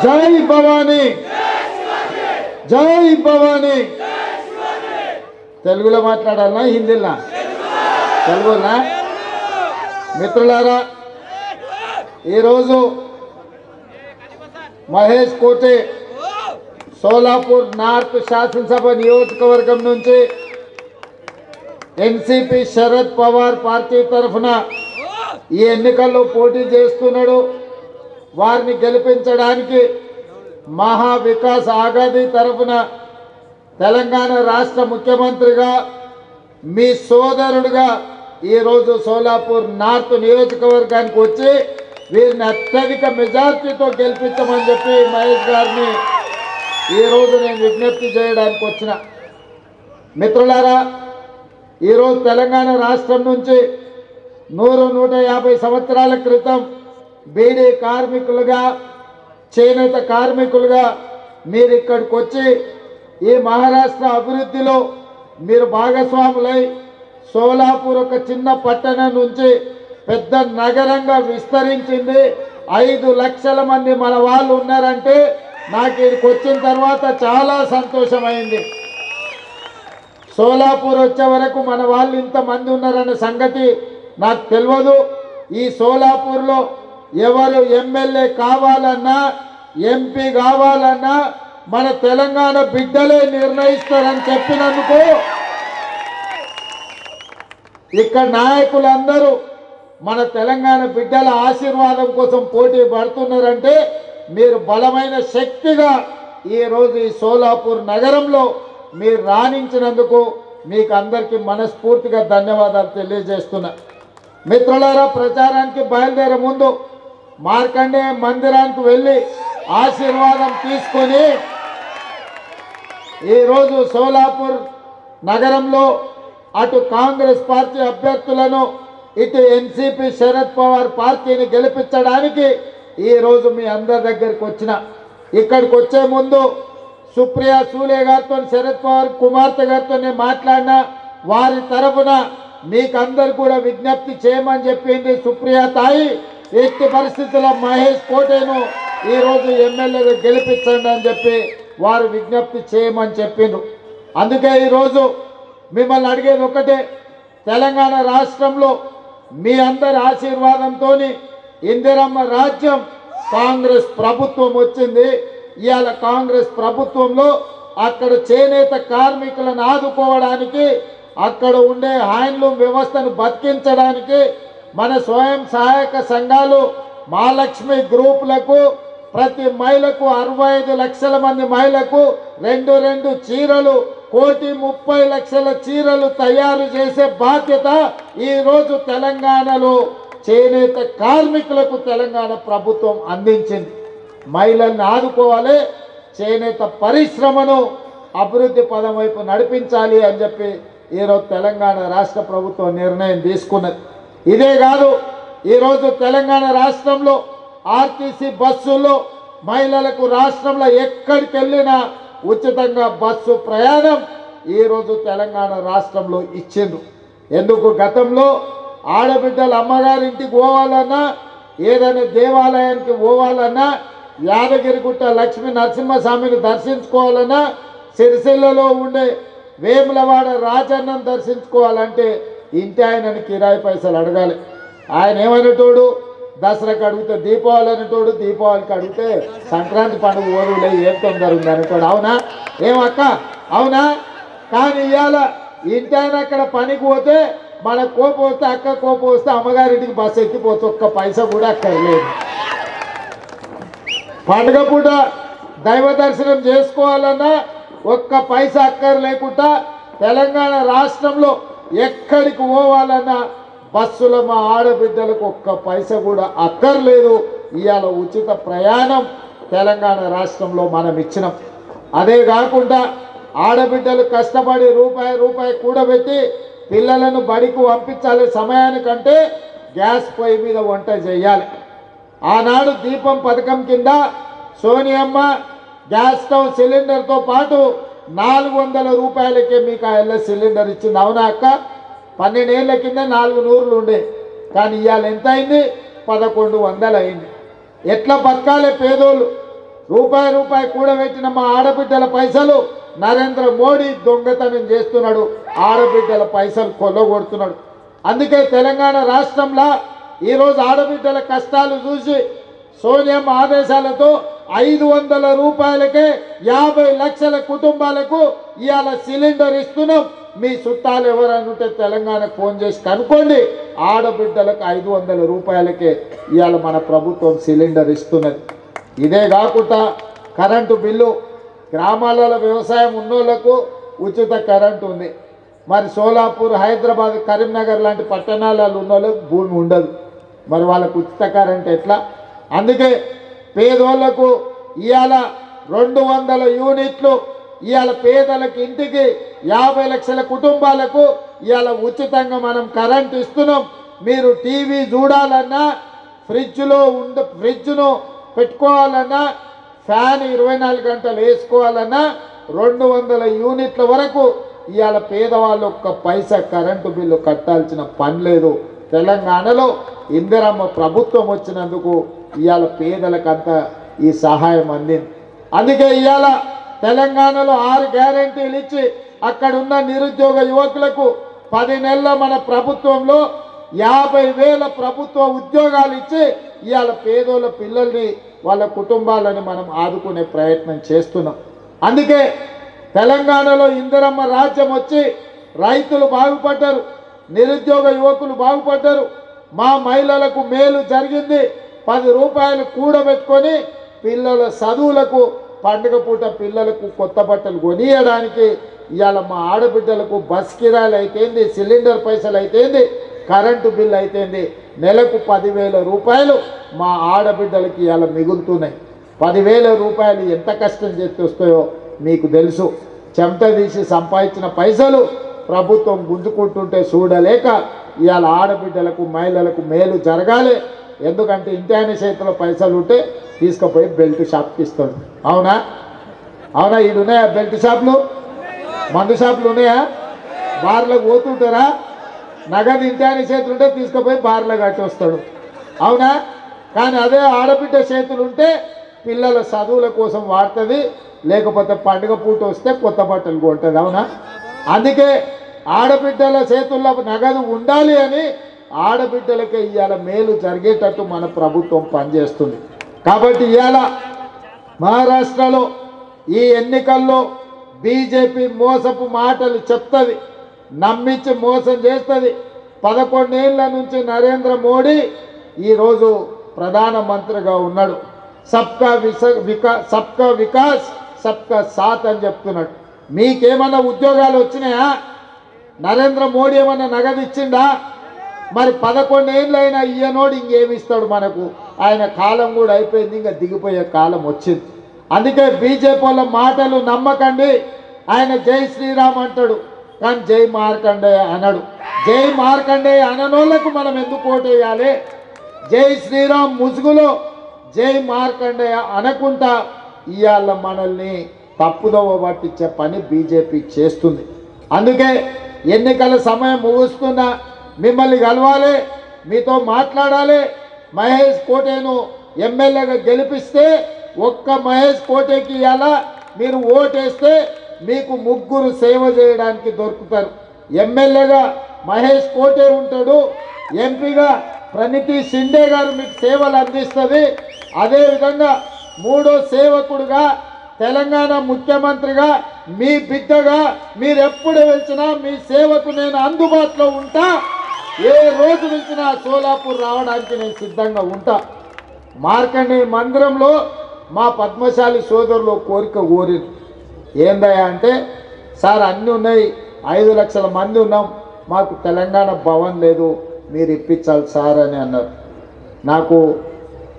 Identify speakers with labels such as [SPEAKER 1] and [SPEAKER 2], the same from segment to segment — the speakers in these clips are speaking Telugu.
[SPEAKER 1] జై భవానీ, జై భవానీ. తెలుగులో మాట్లాడాలనా హిందీలా? తెలుగునా? మిత్రులారా, ఈరోజు మహేష్ కోటే సోలాపూర్ నార్త్ శాసనసభ నియోజకవర్గం నుంచి ఎన్సీపీ శరద్ పవార్ పార్టీ తరఫున ఈ ఎన్నికల్లో పోటీ చేస్తున్నాడు. వారిని గెలిపించడానికి మహా వికాస్ ఆఘాదీ తరఫున తెలంగాణ రాష్ట్ర ముఖ్యమంత్రిగా మీ సోదరుడుగా ఈరోజు సోలాపూర్ నార్త్ నియోజకవర్గానికి వచ్చి వీరిని అత్యధిక మెజార్టీతో గెలిపించమని చెప్పి మహేష్ గారిని ఈరోజు నేను విజ్ఞప్తి చేయడానికి వచ్చిన. మిత్రులారా, ఈరోజు తెలంగాణ రాష్ట్రం నుంచి 100-150 సంవత్సరాల క్రితం బీడీ కార్మికులుగా, చేనేత కార్మికులుగా మీరు ఇక్కడికి వచ్చి ఈ మహారాష్ట్ర అభివృద్ధిలో మీరు భాగస్వాములై సోలాపూర్ ఒక చిన్న పట్టణం నుంచి పెద్ద నగరంగా విస్తరించింది. 5 లక్షల మంది మన వాళ్ళు ఉన్నారంటే నాకు ఇక్కడికి వచ్చిన తర్వాత చాలా సంతోషమైంది. సోలాపూర్ వచ్చే వరకు మన వాళ్ళు ఇంతమంది ఉన్నారన్న సంగతి నాకు తెలియదు. ఈ సోలాపూర్లో ఎవరు ఎమ్మెల్యే కావాలన్నా, ఎంపీ కావాలన్నా మన తెలంగాణ బిడ్డలే నిర్ణయిస్తారని చెప్పినందుకు ఇక్కడ నాయకులందరూ మన తెలంగాణ బిడ్డల ఆశీర్వాదం కోసం పోటీ పడుతున్నారంటే మీరు బలమైన శక్తిగా ఈరోజు ఈ సోలాపూర్ నగరంలో మీరు రాణించినందుకు మీకు అందరికీ మనస్ఫూర్తిగా ధన్యవాదాలు తెలియజేస్తున్నా. మిత్రులారా, ప్రచారానికి బయలుదేరే ముందు మార్కండేయ మందిరానికి వెళ్ళి ఆశీర్వాదం తీసుకొని ఈరోజు సోలాపూర్ నగరంలో అటు కాంగ్రెస్ పార్టీ అభ్యర్థులను, ఇటు ఎన్సీపీ శరద్ పవార్ పార్టీని గెలిపించడానికి ఈరోజు మీ అందరి దగ్గరికి వచ్చిన. ఇక్కడికి వచ్చే ముందు సుప్రియా సూలే గారితో, శరద్ పవార్ కుమార్తె గారితో నేను మాట్లాడినా. వారి తరఫున మీకందరు కూడా విజ్ఞప్తి చేయమని చెప్పింది సుప్రియా తాయి. ఎట్టి పరిస్థితుల్లో మహేష్ కోటేను ఈరోజు ఎమ్మెల్యేగా గెలిపించండి అని చెప్పి వారు విజ్ఞప్తి చేయమని చెప్పిండ్రు. అందుకే ఈరోజు మిమ్మల్ని అడిగేది ఒకటే, తెలంగాణ రాష్ట్రంలో మీ అందరి ఆశీర్వాదంతో ఇందిరమ్మ రాజ్యం కాంగ్రెస్ ప్రభుత్వం వచ్చింది. ఇవాళ కాంగ్రెస్ ప్రభుత్వంలో అక్కడ చేనేత కార్మికులను ఆదుకోవడానికి, అక్కడ ఉండే హ్యాండ్లూమ్ వ్యవస్థను బతికించడానికి మన స్వయం సహాయక సంఘాలు, మహాలక్ష్మి గ్రూపులకు ప్రతి మహిళకు 65 లక్షల మంది మహిళలకు 2 చీరలు, 1,30,00,000 చీరలు తయారు చేసే బాధ్యత ఈరోజు తెలంగాణలో చేనేత కార్మికులకు తెలంగాణ ప్రభుత్వం అందించింది. మహిళల్ని ఆదుకోవాలి, చేనేత పరిశ్రమను అభివృద్ధి పదం వైపు నడిపించాలి అని చెప్పి ఈరోజు తెలంగాణ రాష్ట్ర ప్రభుత్వం నిర్ణయం తీసుకున్నది. ఇదే కాదు, ఈరోజు తెలంగాణ రాష్ట్రంలో ఆర్టీసీ బస్సుల్లో మహిళలకు రాష్ట్రంలో ఎక్కడికి వెళ్ళినా ఉచితంగా బస్సు ప్రయాణం ఈరోజు తెలంగాణ రాష్ట్రంలో ఇచ్చిండ్రు. ఎందుకు? గతంలో ఆడబిడ్డలు అమ్మగారింటికి పోవాలన్నా, ఏదైనా దేవాలయానికి పోవాలన్నా, యాదగిరిగుట్ట లక్ష్మీ నరసింహస్వామిని దర్శించుకోవాలన్నా, సిరిసిల్లలో ఉండే వేములవాడ రాజన్నను దర్శించుకోవాలంటే ఇంటి ఆయనని కిరాయి పైసలు అడగాలి. ఆయన ఏమనేటోడు? దసరాకి అడిగితే దీపావళి అనేటోడు, దీపావళికి అడిగితే సంక్రాంతి పండుగ ఓరులే ఏం తొందర ఉంది అనేటోడు. అవునా? ఏమక్క? అవునా? కానీ ఇవాళ ఇంటి ఆయన అక్కడ పనికి పోతే మన కోపం వస్తే, అక్క కోపం వస్తే అమ్మగారింటికి బస్సు ఎక్కిపోతే ఒక్క పైసా కూడా అక్కర్లేదు. పండుగ పూట దైవ దర్శనం చేసుకోవాలన్నా ఒక్క పైసా అక్కర్ లేకుండా తెలంగాణ రాష్ట్రంలో ఎక్కడికి పోవాలన్నా బస్సులో మా ఆడబిడ్డలకు ఒక్క పైసా కూడా అక్కర్లేదు. ఇవాళ ఉచిత ప్రయాణం తెలంగాణ రాష్ట్రంలో మనం ఇచ్చినాం. అదే కాకుండా ఆడబిడ్డలు కష్టపడి రూపాయి కూడబెట్టి పిల్లలను బడికి పంపించాలి. సమయానికంటే గ్యాస్ పొయ్యి మీద వంట చేయాలి. ఆనాడు దీపం పథకం కింద సోనియమ్మ గ్యాస్ స్టవ్ సిలిండర్తో పాటు 400 రూపాయలకే మీకు ఆ సిలిండర్ ఇచ్చింది. అవునా అక్క? 12 ఏళ్ల కింద 400 ఉండే, కానీ ఇవాళ ఎంత అయింది? 1100 అయింది. ఎట్లా బతకాలి పేదోళ్ళు? రూపాయి రూపాయి కూడబెట్టిన మా ఆడబిడ్డల పైసలు నరేంద్ర మోడీ దొంగతనం చేస్తున్నాడు, ఆడబిడ్డల పైసలు కొల్లగొడుతున్నాడు. అందుకే తెలంగాణ రాష్ట్రంలో ఈరోజు ఆడబిడ్డల కష్టాలు చూసి సోనియమ్మ ఆదేశాలతో 500 రూపాయలకే 50 లక్షల కుటుంబాలకు ఇవాళ సిలిండర్ ఇస్తున్నాం. మీ చుట్టాలు ఎవరైనా ఉంటే తెలంగాణకు ఫోన్ చేసి కనుక్కోండి. ఆడబిడ్డలకు 500 రూపాయలకే ఇవాళ మన ప్రభుత్వం సిలిండర్ ఇస్తున్నది. ఇదే కాకుండా కరెంటు బిల్లు, గ్రామాలలో వ్యవసాయం ఉన్నోళ్లకు ఉచిత కరెంటు ఉంది. మరి సోలాపూర్, హైదరాబాద్, కరీంనగర్ లాంటి పట్టణాలలో ఉన్నోళ్ళకు భూమి ఉండదు. మరి వాళ్ళకు ఉచిత కరెంట్ ఎట్లా? అందుకే పేదోళ్లకు ఇవాళ 200 యూనిట్లు, ఇవాళ పేదలకు ఇంటికి 50 లక్షల కుటుంబాలకు ఇవాళ ఉచితంగా మనం కరెంట్ ఇస్తున్నాం. మీరు టీవీ చూడాలన్నా, ఫ్రిడ్జ్ను పెట్టుకోవాలన్నా, ఫ్యాన్ 24 గంటలు వేసుకోవాలన్నా 200 యూనిట్ల వరకు ఇవాళ పేదవాళ్ళు ఒక్క పైసా కరెంటు బిల్లు కట్టాల్సిన పని లేదు. తెలంగాణలో ఇందిరమ్మ ప్రభుత్వం వచ్చినందుకు ఇవాళ పేదలకంతా ఈ సహాయం అందింది. అందుకే ఇవాళ తెలంగాణలో 6 గ్యారెంటీలు ఇచ్చి అక్కడున్న నిరుద్యోగ యువకులకు 10 నెలల మన ప్రభుత్వంలో 50,000 ప్రభుత్వ ఉద్యోగాలు ఇచ్చి ఇవాళ పేదోళ్ళ పిల్లల్ని, వాళ్ళ కుటుంబాలని మనం ఆదుకునే ప్రయత్నం చేస్తున్నాం. అందుకే తెలంగాణలో ఇందిరమ్మ రాజ్యం వచ్చి రైతులు బాగుపడ్డారు, నిరుద్యోగ యువకులు బాగుపడ్డారు, మా మహిళలకు మేలు జరిగింది. 10 రూపాయలు కూడబెట్టుకొని పిల్లల చదువులకు, పండుగ పూట పిల్లలకు కొత్త బట్టలు కొనియడానికి ఇవాళ మా ఆడబిడ్డలకు బస్ కిరాయిలు అయితేంది, సిలిండర్ పైసలు అయితేంది, కరెంటు బిల్లు అయితేంది, నెలకు 10,000 రూపాయలు మా ఆడబిడ్డలకి ఇవాళ మిగులుతున్నాయి. 10,000 రూపాయలు ఎంత కష్టం చేసి వస్తాయో మీకు తెలుసు. చెమట తీసి సంపాదించిన పైసలు ప్రభుత్వం గుంజుకుంటుంటే చూడలేక ఇవాళ ఆడబిడ్డలకు, మహిళలకు మేలు జరగాలి. ఎందుకంటే ఇంటి చేతిలో పైసలు ఉంటే తీసుకుపోయి బెల్ట్ షాప్కి ఇస్తాడు. అవునా? అవునా? ఇవి ఉన్నాయా బెల్ట్ షాపులు, మందు షాపులు ఉన్నాయా? బార్లకు పోతుంటారా? నగదు ఇంటి చేతులు ఉంటే తీసుకుపోయి బార్లో కట్టి వస్తాడు. అవునా? కానీ అదే ఆడబిడ్డ చేతులు ఉంటే పిల్లల చదువుల కోసం వాడుతుంది, లేకపోతే పండుగ పూట వస్తే కొత్త బట్టలు కొంటుంది. అవునా? అందుకే ఆడబిడ్డల చేతుల్లో నగదు ఉండాలి అని ఆడబిడ్డలకే ఇవాళ మేలు జరిగేటట్టు మన ప్రభుత్వం పనిచేస్తుంది. కాబట్టి ఇవాళ మహారాష్ట్రలో ఈ ఎన్నికల్లో బీజేపీ మోసపు మాటలు చెప్తుంది, నమ్మించి మోసం చేస్తుంది. 11 ఏళ్ల నుంచి నరేంద్ర మోడీ ఈరోజు ప్రధానమంత్రిగా ఉన్నాడు. సబ్కా వికాస్ సబ్కా సాత్ అని చెప్తున్నాడు. మీకేమన్నా ఉద్యోగాలు వచ్చినాయా? నరేంద్ర మోడీ ఏమన్నా నగదు ఇచ్చిండా? మరి 11 ఏళ్ళైనా ఈయనోడు ఇంకేమిస్తాడు మనకు? ఆయన కాలం కూడా అయిపోయింది, ఇంకా దిగిపోయే కాలం వచ్చింది. అందుకే బీజేపీ వాళ్ళ మాటలు నమ్మకండి. ఆయన జై శ్రీరామ్ అంటాడు, కానీ జై మార్కండేయ అనడు. జై మార్కండేయ అననోళ్లకు మనం ఎందుకు ఓటేయాలి? జై శ్రీరామ్ ముసుగులో జై మార్కండేయ అనకుండా ఇవాళ మనల్ని తప్పుదోవ పట్టించే పని బీజేపీ చేస్తుంది. అందుకే ఎన్నికల సమయం ముగుస్తున్నా మిమ్మల్ని కలవాలి, మీతో మాట్లాడాలి. మహేష్ కోటేను ఎమ్మెల్యేగా గెలిపిస్తే ఒక్క మహేష్ కోటేకి ఇవాళ మీరు ఓటేస్తే మీకు 3 సేవ చేయడానికి దొరుకుతారు. ఎమ్మెల్యేగా మహేష్ కోటే ఉంటాడు, ఎంపీగా ప్రణితి షిండే గారు మీకు సేవలు అందిస్తుంది. అదేవిధంగా 3వ సేవకుడుగా తెలంగాణ ముఖ్యమంత్రిగా మీ బిడ్డగా మీరు ఎప్పుడు వెళ్చినా మీ సేవకు నేను అందుబాటులో ఉంటా. ఏ రోజు వెళ్చినా సోలాపూర్ రావడానికి నేను సిద్ధంగా ఉంటా. మార్కండేయ మందిరంలో మా పద్మశాలి సోదరులు కోరిక కోరిరు. ఏందయ్యా అంటే, సార్ అన్నీ ఉన్నాయి, 5 లక్షల మంది ఉన్నాం, మాకు తెలంగాణ భవన్ లేదు, మీరు ఇప్పించాలి సార్ అని అన్నారు. నాకు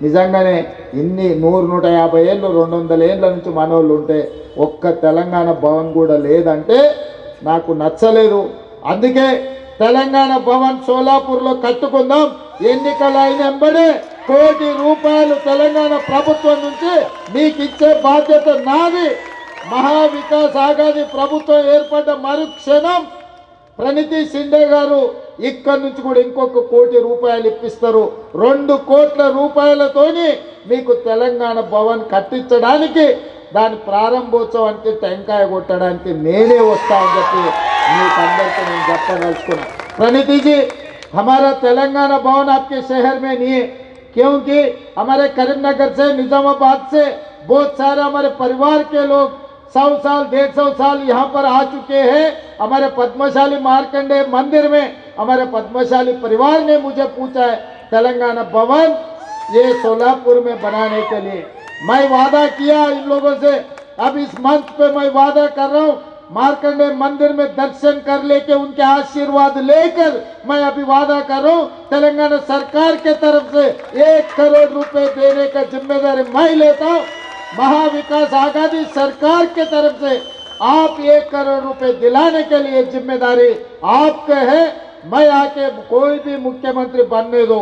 [SPEAKER 1] నిజంగానే ఇన్ని 100-150 ఏళ్ళు 200 ఏళ్ళ నుంచి మనోళ్ళు ఉంటే ఒక్క తెలంగాణ భవన్ కూడా లేదంటే నాకు నచ్చలేదు. అందుకే తెలంగాణ భవన్ సోలాపూర్లో కట్టుకుందాం. ఎన్నికలు అయిన వెంబడే ₹1 కోటి తెలంగాణ ప్రభుత్వం నుంచి మీకు ఇచ్చే బాధ్యత నాది. మహావికాస్ ఆగాది ప్రభుత్వం ఏర్పడ్డ మరుక్షణం ప్రణితి షిండే గారు ఇక్కడి నుంచి కూడా ఇంకొక ₹1 కోటి ఇప్పిస్తారు. ₹2 కోట్లతోని మీకు తెలంగాణ భవన్ కట్టించడానికి దాని ప్రారంభోత్సవానికి టెంకాయ కొట్టడానికి నేనే వస్తా అని చెప్పి మీకు అందరికీ నేను చెప్పదలుచుకున్నాను. प्रणीति जी, हमारा तेलंगाना भवन आपके शहर में नहीं है, क्योंकि हमारे करीमनगर से, निजामाबाद से बहुत सारे हमारे परिवार के लोग 100 साल 150 साल यहाँ पर आ चुके हैं. हमारे पद्मशाली मार्कंडे मंदिर में हमारे पद्मशाली परिवार ने मुझे पूछा है तेलंगाना भवन ये सोलापुर में बनाने के लिए. मैं वादा किया इन लोगों से, अब इस मंच पे मैं वादा कर रहा हूँ, मार्कंडे मंदिर में दर्शन कर लेके उनके आशीर्वाद लेकर मैं अभी वादा कर रहा हूँ तेलंगाना सरकार के तरफ से ₹1 करोड़ देने का जिम्मेदारी मैं लेता हूँ. महाविकास आघाड़ी सरकार के तरफ से आप ₹1 करोड़ दिलाने के लिए जिम्मेदारी आपका है. मैं आके कोई भी मुख्यमंत्री बनने दो,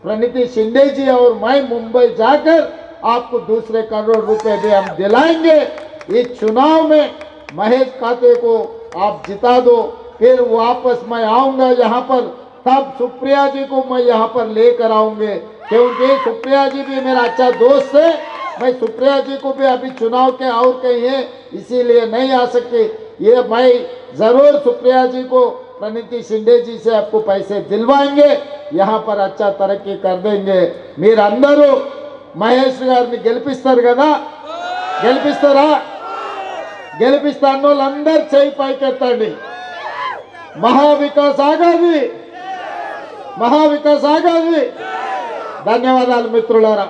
[SPEAKER 1] प्रणीति शिंदे जी और मैं मुंबई जाकर आपको ₹2 करोड़ भी हम दिलाएंगे. इस चुनाव में महेश काते को आप जिता दो, फिर वापस मैं आऊंगा यहाँ पर, तब सुप्रिया जी को मैं यहाँ पर लेकर आऊंगे, क्योंकि सुप्रिया जी भी मेरा अच्छा दोस्त है. मैं सुप्रिया जी को भी अभी चुनाव के और कहीं है इसीलिए नहीं आ सकती. ये मैं जरूर सुप्रिया जी को प्रणीति शिंदे जी से आपको पैसे दिलवाएंगे, यहाँ पर अच्छा तरक्की कर देंगे. మీరందరూ మహేష్ గారిని గెలిపిస్తారు కదా, గెలిపిస్తారా? గెలిపిస్తాను వాళ్ళందరూ చేయి పైకెత్తండి. మహావికాస్ ఆఘాడి, మహావికాస్ ఆఘాడి. ధన్యవాదాలు మిత్రులారా.